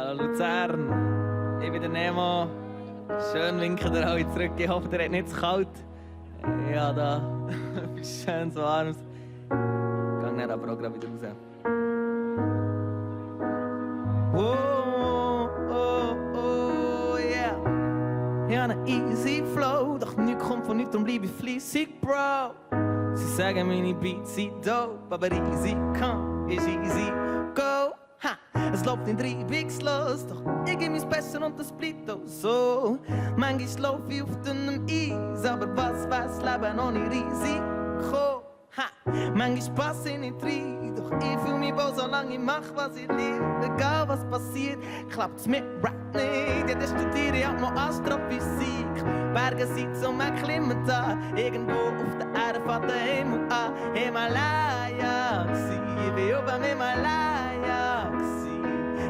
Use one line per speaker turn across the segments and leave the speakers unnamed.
Hallo Luzern, ich bin der Nemo. Schön winken ihr alle zurück. Ich hoffe, ihr habt nicht zu kalt. Ja, da etwas schönes Warmes. Ich gehe dann aber auch gerade wieder raus. Oh, oh, oh, yeah. Ich habe einen easy flow, doch nichts kommt von nichts, darum bleibe ich fleissig, Bro. Sie sagen, meine Beats sind dope, aber easy come ist easy go. Ha, es läuft nicht reibungslos, doch ich gebe mein Bestes und das bleibt auch so. Manchmal laufe ich auf dünnem Eis, aber was weiß Leben ohne Risiko. Ha, manchmal passe ich nicht rein, doch ich fühle mich wohl, solange ich mach, was ich liebe. Egal was passiert, klappt's mit Rap nicht. Ja, das studiere ich auch noch Astrophysik. Berge sind zum Erklimmen da, irgendwo auf der Erde fährt der Himmel an. Himalaya, ich bin oben Himalaya.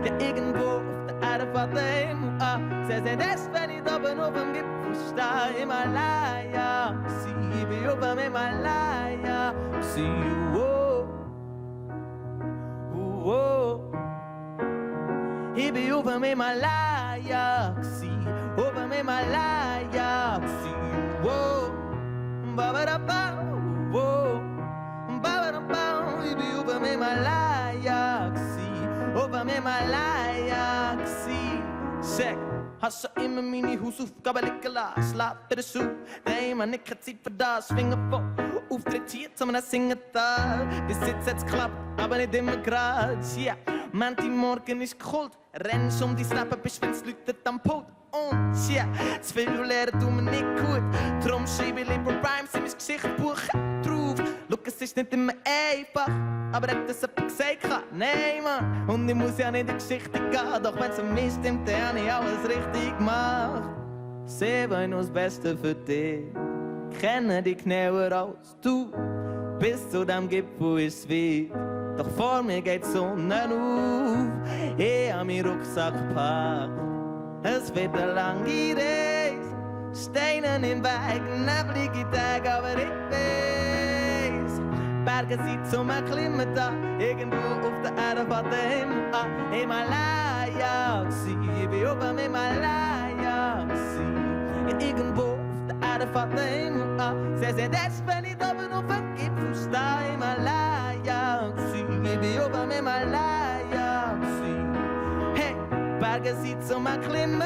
Ja, irgendwo auf der Erde fährt der Himmel an. Sie sehen das, wenn ich oben auf dem Gipfel stehe. Himalaya, ich bin oben Himalaya. Oh, oh, oh. Ich bin oben Himalaya. Oben Himalaya. Oh, ba-ba-da-ba. Oh, ba-ba-da-ba. Ich bin oben Himalaya. Oben Himalaya. Check. Hast du immer meine Hausaufgaben liegen lassen? Lass dir das auf, nein, man nicht keine Zeit für das. Schwingen vor, Auftritt hier, zusammen singen da. Bis jetzt hat's geklappt, aber nicht immer grad. Yeah, Montagmorgen ist kalt, rennst um dein Leben, bis wenn's läutet am Pult. Und yeah, zu viel lernen tut mir nicht gut. Drum schreibe ich lieber Rhymes in mein Geschichtsbuch drauf. Schau, es ist nicht immer einfach, aber hat das jemand gesagt? Nein, Mann, und ich muss ja nicht in die Geschichte gehen. Doch wenn's um mich stimmt, dann habe ich alles richtig gemacht. Seh, was nur das Beste für dich. Kenne dich genauer als du. Bis zu dem Gipfel ist es weit, doch vor mir geht die Sonne auf. Ich hab meinen Rucksack gepackt. Es wird eine lange Reise, Steine im Weg, neblige Tage, aber ich weiß, Berge sind zum Erklimmen da, irgendwo auf der Erde fährt der Himmel an. Himalaya, ich bin oben Himalaya, irgendwo auf der Erde fährt der Himmel an. Sie sehen das, wenn ich oben auf dem Gipfel stehe. Himalaya, ich bin oben Himalaya, hey, Berge sind zum Erklimmen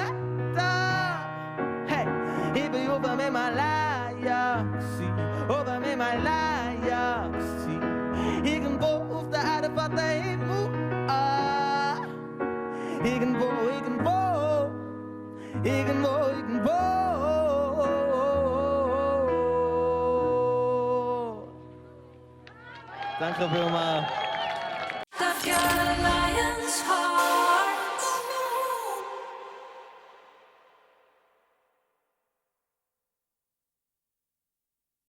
da. Hey, ich bin oben Himalaya, oben Himalaya. Irgendwo auf der Erde fährt der Himmel an. Irgendwo, irgendwo, irgendwo, irgendwo. Danke vielmals.